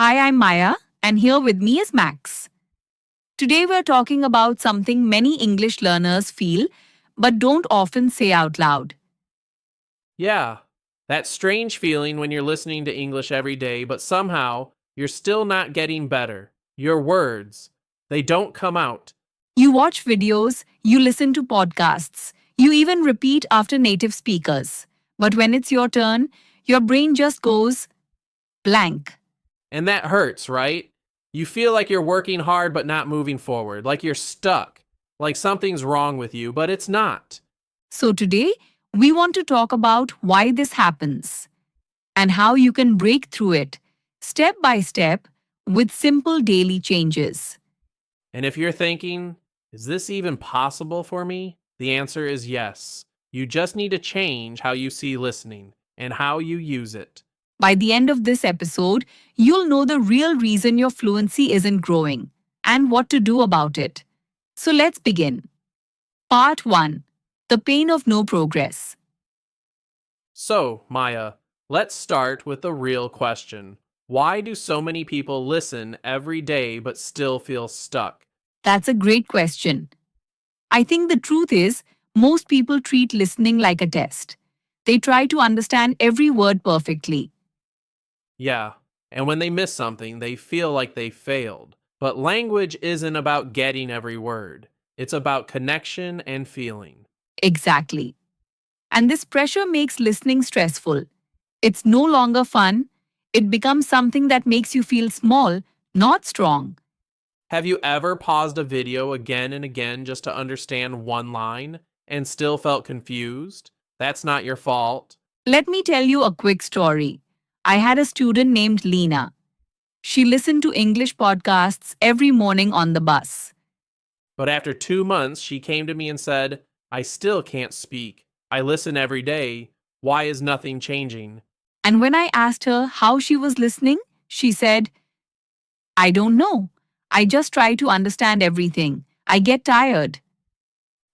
Hi, I'm Maya, and here with me is Max. Today we're talking about something many English learners feel but don't often say out loud. Yeah, that strange feeling when you're listening to English every day, but somehow you're still not getting better. Your words, they don't come out. You watch videos, you listen to podcasts, you even repeat after native speakers. But when it's your turn, your brain just goes blank. And that hurts, right? You feel like you're working hard but not moving forward, like you're stuck, like something's wrong with you, but it's not. So today, we want to talk about why this happens and how you can break through it step by step with simple daily changes. And if you're thinking, is this even possible for me? The answer is yes. You just need to change how you see listening and how you use it. By the end of this episode, you'll know the real reason your fluency isn't growing and what to do about it. So let's begin. Part 1. The pain of no progress. So, Maya, let's start with the real question. Why do so many people listen every day but still feel stuck? That's a great question. I think the truth is, most people treat listening like a test. They try to understand every word perfectly. Yeah, and when they miss something, they feel like they failed. But language isn't about getting every word, it's about connection and feeling. Exactly. And this pressure makes listening stressful. It's no longer fun. It becomes something that makes you feel small, not strong. Have you ever paused a video again and again just to understand one line and still felt confused? That's not your fault. Let me tell you a quick story. I had a student named Lena. She listened to English podcasts every morning on the bus. But after 2 months, she came to me and said, I still can't speak. I listen every day. Why is nothing changing? And when I asked her how she was listening, she said, I don't know. I just try to understand everything. I get tired.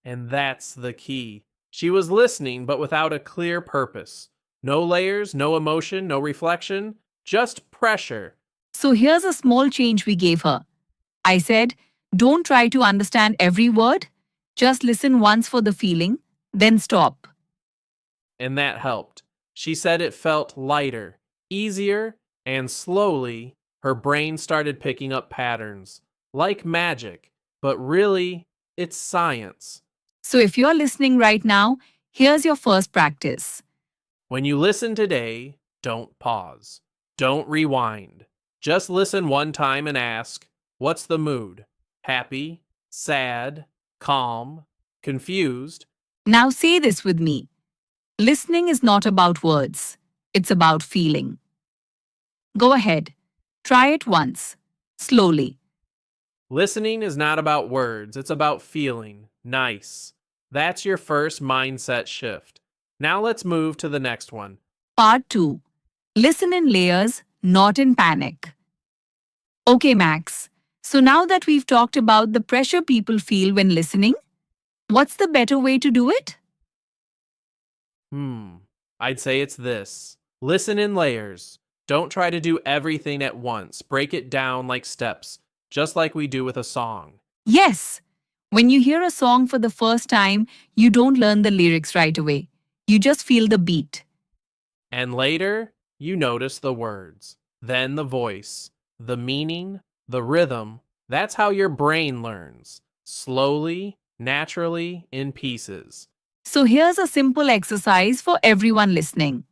And that's the key. She was listening, but without a clear purpose. No layers, no emotion, no reflection, just pressure. So here's a small change we gave her. I said, don't try to understand every word. Just listen once for the feeling, then stop. And that helped. She said it felt lighter, easier, and slowly her brain started picking up patterns. Like magic, but really, it's science. So if you're listening right now, here's your first practice. When you listen today, don't pause. Don't rewind. Just listen one time and ask, what's the mood? Happy, sad, calm, confused? Now say this with me. Listening is not about words, it's about feeling. Go ahead. Try it once. Slowly. Listening is not about words, it's about feeling. Nice. That's your first mindset shift. Now let's move to the next one. Part 2. Listen in layers, not in panic. Okay, Max. So now that we've talked about the pressure people feel when listening, what's the better way to do it? Hmm. I'd say it's this. Listen in layers. Don't try to do everything at once. Break it down like steps, just like we do with a song. Yes. When you hear a song for the first time, you don't learn the lyrics right away. You just feel the beat. And later, you notice the words, then the voice, the meaning, the rhythm. That's how your brain learns. Slowly, naturally, in pieces. So here's a simple exercise for everyone listening.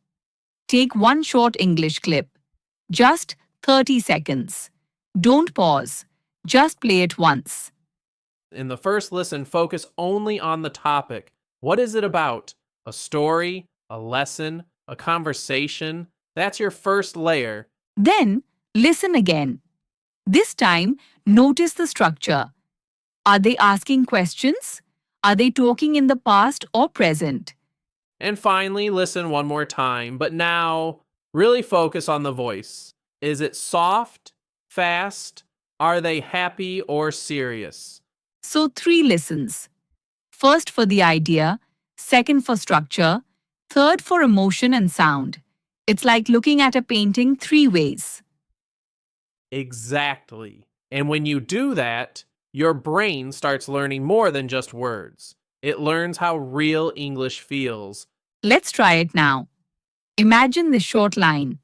Take one short English clip. Just 30 seconds. Don't pause. Just play it once. In the first listen, focus only on the topic. What is it about? A story, a lesson, a conversation? That's your first layer. Then listen again. This time, notice the structure. Are they asking questions? Are they talking in the past or present? And finally, listen one more time, but now really focus on the voice. Is it soft, fast? Are they happy or serious? So, three listens. First for the idea, second for structure, third for emotion and sound. It's like looking at a painting three ways. Exactly. And when you do that, your brain starts learning more than just words. It learns how real English feels. Let's try it now. Imagine this short line.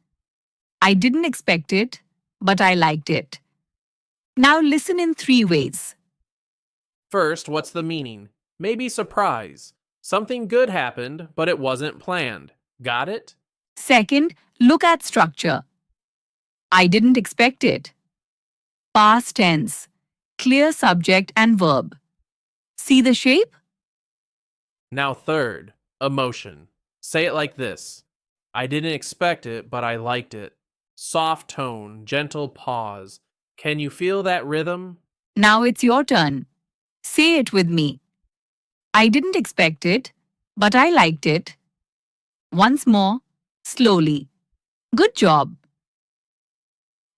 I didn't expect it, but I liked it. Now listen in 3 ways. First, what's the meaning? Maybe surprise. Something good happened, but it wasn't planned. Got it? Second, look at structure. I didn't expect it. Past tense. Clear subject and verb. See the shape? Now, third, emotion. Say it like this: I didn't expect it, but I liked it. Soft tone, gentle pause. Can you feel that rhythm? Now it's your turn. Say it with me. I didn't expect it, but I liked it. Once more, slowly. Good job.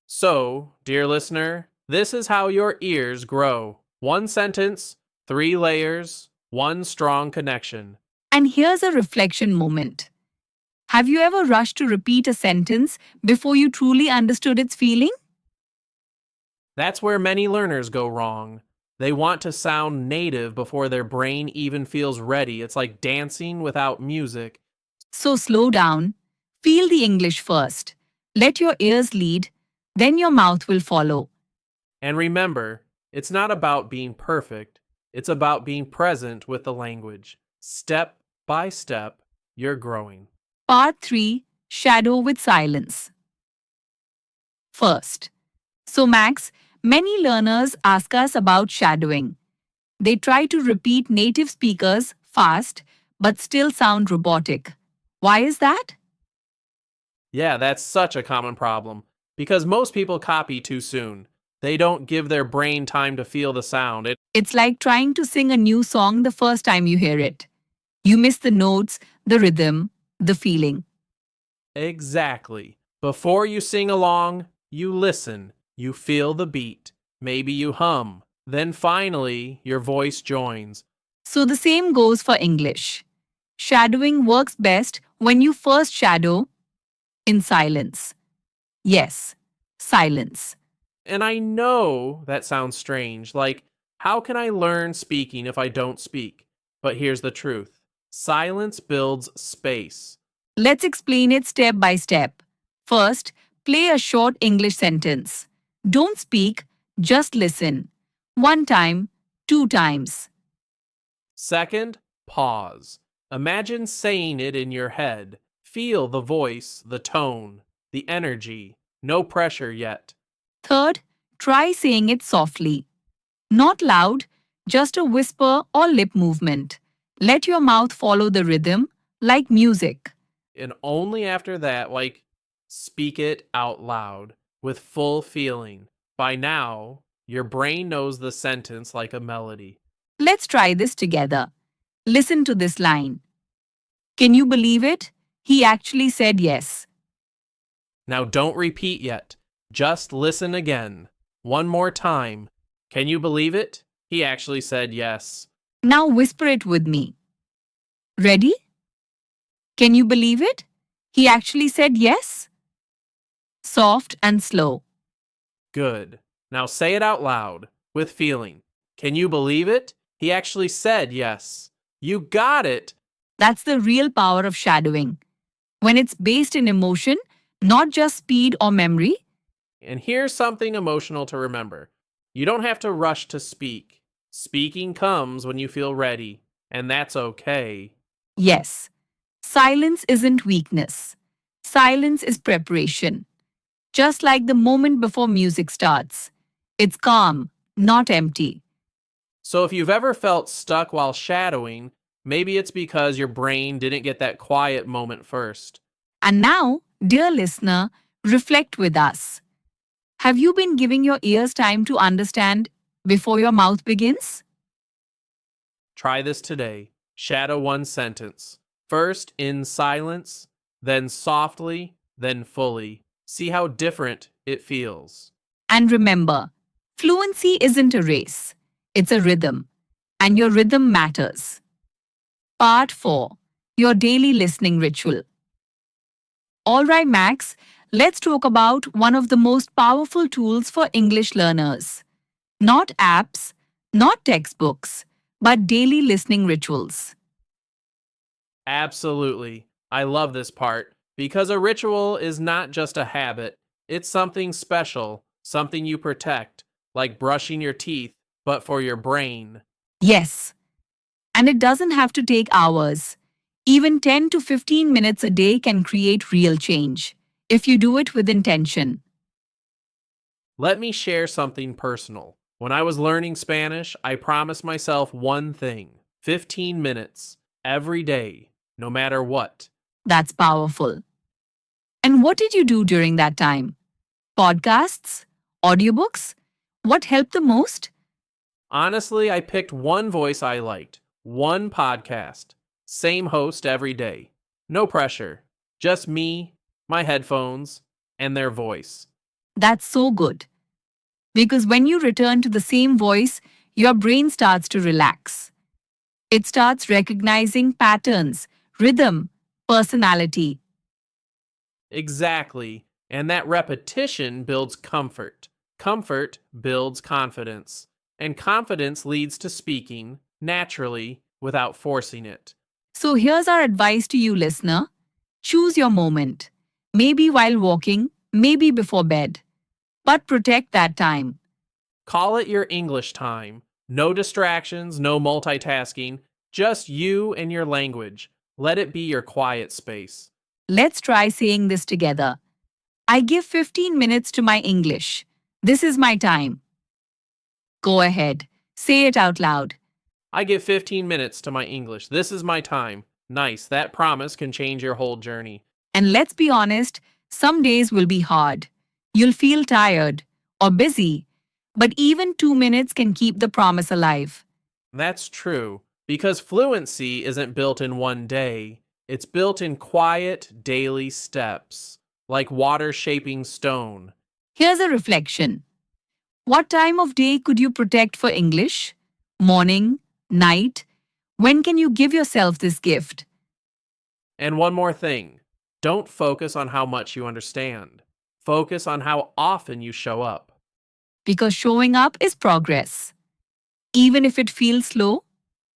So, dear listener, this is how your ears grow. One sentence, 3 layers, one strong connection. And here's a reflection moment. Have you ever rushed to repeat a sentence before you truly understood its feeling? That's where many learners go wrong. They want to sound native before their brain even feels ready. It's like dancing without music. So slow down. Feel the English first. Let your ears lead, then your mouth will follow. And remember, it's not about being perfect, it's about being present with the language. Step by step, you're growing. Part 3, Shadow with Silence. First. So, Max, many learners ask us about shadowing. They try to repeat native speakers fast but still sound robotic. Why is that? Yeah, that's such a common problem because most people copy too soon. They don't give their brain time to feel the sound. It's like trying to sing a new song the first time you hear it. You miss the notes, the rhythm, the feeling. Exactly. Before you sing along, you listen, you feel the beat, maybe you hum. Then finally, your voice joins. So the same goes for English. Shadowing works best when you first shadow in silence. Yes, silence. And I know that sounds strange. Like, how can I learn speaking if I don't speak? But here's the truth: silence builds space. Let's explain it step by step. First, play a short English sentence. Don't speak, just listen. 1 time, 2 times. Second, pause. Imagine saying it in your head. Feel the voice, the tone, the energy. No pressure yet. Third, try saying it softly. Not loud, just a whisper or lip movement. Let your mouth follow the rhythm like music. And only after that, like, speak it out loud with full feeling. By now, your brain knows the sentence like a melody. Let's try this together. Listen to this line. Can you believe it? He actually said yes. Now, don't repeat yet. Just listen again. One more time. Can you believe it? He actually said yes. Now whisper it with me. Ready? Can you believe it? He actually said yes. Soft and slow. Good. Now say it out loud with feeling. Can you believe it? He actually said yes. You got it. That's the real power of shadowing. When it's based in emotion, not just speed or memory. And here's something emotional to remember: you don't have to rush to speak. Speaking comes when you feel ready, and that's okay. Yes, silence isn't weakness. Silence is preparation. Just like the moment before music starts. It's calm, not empty. So if you've ever felt stuck while shadowing, maybe it's because your brain didn't get that quiet moment first. And now, dear listener, reflect with us. Have you been giving your ears time to understand before your mouth begins? Try this today. Shadow one sentence. First in silence, then softly, then fully. See how different it feels. And remember, fluency isn't a race, it's a rhythm, and your rhythm matters. Part 4, Your Daily Listening Ritual. All right, Max, Let's talk about one of the most powerful tools for English learners. Not apps, not textbooks, but daily listening rituals. Absolutely. I love this part because a ritual is not just a habit, it's something special, something you protect, like brushing your teeth, but for your brain. Yes, and it doesn't have to take hours. Even 10 to 15 minutes a day can create real change if you do it with intention. Let me share something personal. When I was learning Spanish, I promised myself one thing: 15 minutes every day, no matter what. That's powerful. And what did you do during that time? Podcasts? Audiobooks? What helped the most? Honestly, I picked one voice I liked, one podcast, same host every day. No pressure, just me, my headphones, and their voice. That's so good. Because when you return to the same voice, your brain starts to relax. It starts recognizing patterns, rhythm, personality. Exactly, and that repetition builds comfort. Comfort builds confidence, and confidence leads to speaking naturally without forcing it. So here's our advice to you, listener. Choose your moment. Maybe while walking, maybe before bed. But protect that time. Call it your English time. No distractions, no multitasking, just you and your language. Let it be your quiet space. Let's try saying this together. I give 15 minutes to my English. This is my time. Go ahead. Say it out loud. I give 15 minutes to my English. This is my time. Nice. That promise can change your whole journey. And let's be honest, some days will be hard. You'll feel tired or busy, but even 2 minutes can keep the promise alive. That's true, because fluency isn't built in one day. It's built in quiet, daily steps, like water shaping stone. Here's a reflection. What time of day could you protect for English? Morning? Night? When can you give yourself this gift? And one more thing, don't focus on how much you understand. Focus on how often you show up. Because showing up is progress. Even if it feels slow,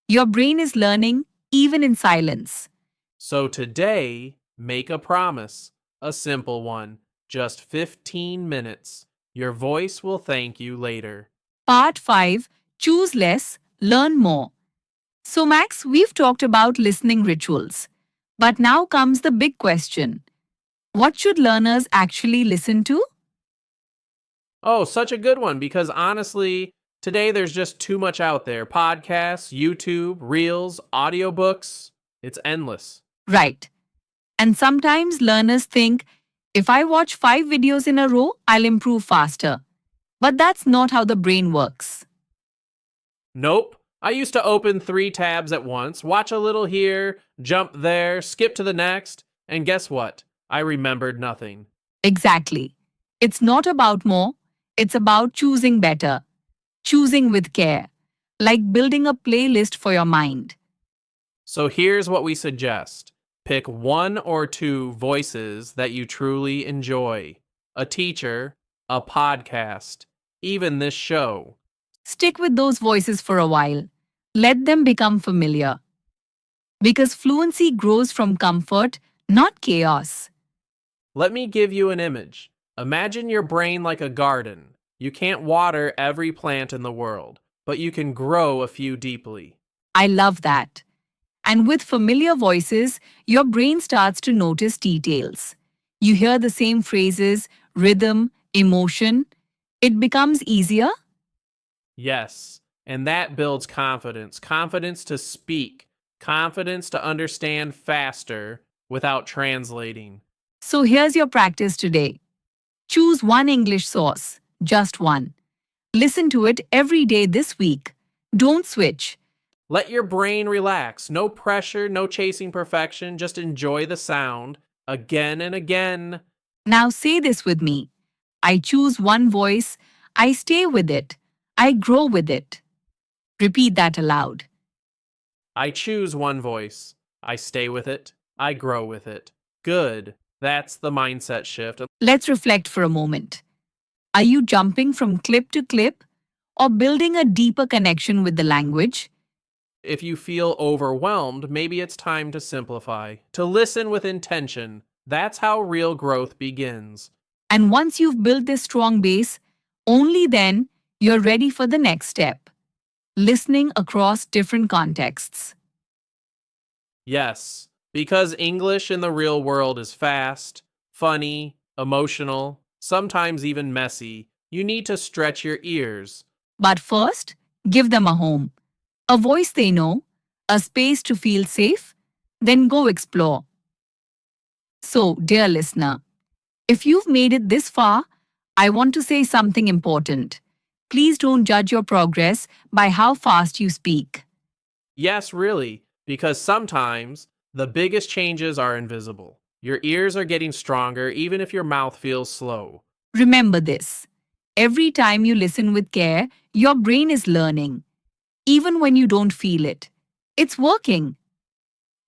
your brain is learning even in silence. So today, make a promise, a simple one, just 15 minutes. Your voice will thank you later. Part 5. Choose less, learn more. So, Max, we've talked about listening rituals. But now comes the big question. What should learners actually listen to? Oh, such a good one, because honestly, today there's just too much out there. Podcasts, YouTube, reels, audiobooks. It's endless. Right. And sometimes learners think if I watch 5 videos in a row, I'll improve faster. But that's not how the brain works. Nope. I used to open 3 tabs at once, watch a little here, jump there, skip to the next, and guess what? I remembered nothing. Exactly. It's not about more, it's about choosing better, choosing with care, like building a playlist for your mind. So here's what we suggest: pick 1 or 2 voices that you truly enjoy: a teacher, a podcast, even this show. Stick with those voices for a while. Let them become familiar. Because fluency grows from comfort, not chaos. Let me give you an image. Imagine your brain like a garden. You can't water every plant in the world, but you can grow a few deeply. I love that. And with familiar voices, your brain starts to notice details. You hear the same phrases, rhythm, emotion. It becomes easier. Yes, and that builds confidence. Confidence to speak, confidence to understand faster without translating. So here's your practice today. Choose one English source, just one. Listen to it every day this week. Don't switch. Let your brain relax. No pressure, no chasing perfection. Just enjoy the sound again and again. Now say this with me. I choose one voice. I stay with it. I grow with it. Repeat that aloud. I choose one voice. I stay with it. I grow with it. Good. That's the mindset shift. Let's reflect for a moment. Are you jumping from clip to clip or building a deeper connection with the language? If you feel overwhelmed, maybe it's time to simplify, to listen with intention. That's how real growth begins. And once you've built this strong base, only then you're ready for the next step, listening across different contexts. Yes, because English in the real world is fast, funny, emotional, sometimes even messy. You need to stretch your ears. But first, give them a home, a voice they know, a space to feel safe, then go explore. So, dear listener, if you've made it this far, I want to say something important. Please don't judge your progress by how fast you speak. Yes, really, because sometimes the biggest changes are invisible. Your ears are getting stronger even if your mouth feels slow. Remember this. Every time you listen with care, your brain is learning, even when you don't feel it. It's working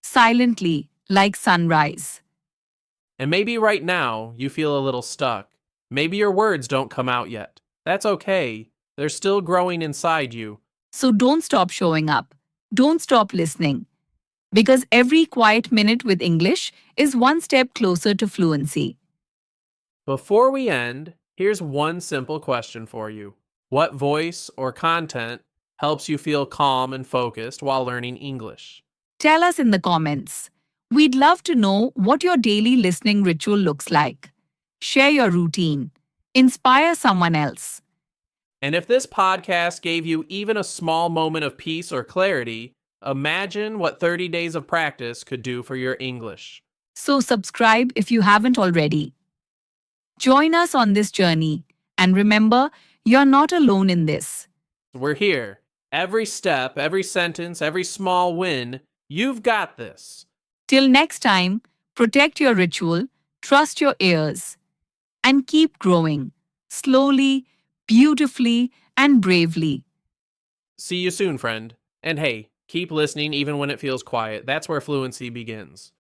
silently, like sunrise. And maybe right now you feel a little stuck. Maybe your words don't come out yet. That's okay. They're still growing inside you. So don't stop showing up. Don't stop listening. Because every quiet minute with English is one step closer to fluency. Before we end, here's one simple question for you. What voice or content helps you feel calm and focused while learning English? Tell us in the comments. We'd love to know what your daily listening ritual looks like. Share your routine. Inspire someone else. And if this podcast gave you even a small moment of peace or clarity, imagine what 30 days of practice could do for your English. So subscribe if you haven't already. Join us on this journey. And remember, you're not alone in this. We're here. Every step, every sentence, every small win, you've got this. Till next time, protect your ritual, trust your ears, and keep growing slowly, beautifully, and bravely. See you soon, friend. And hey, keep listening even when it feels quiet. That's where fluency begins.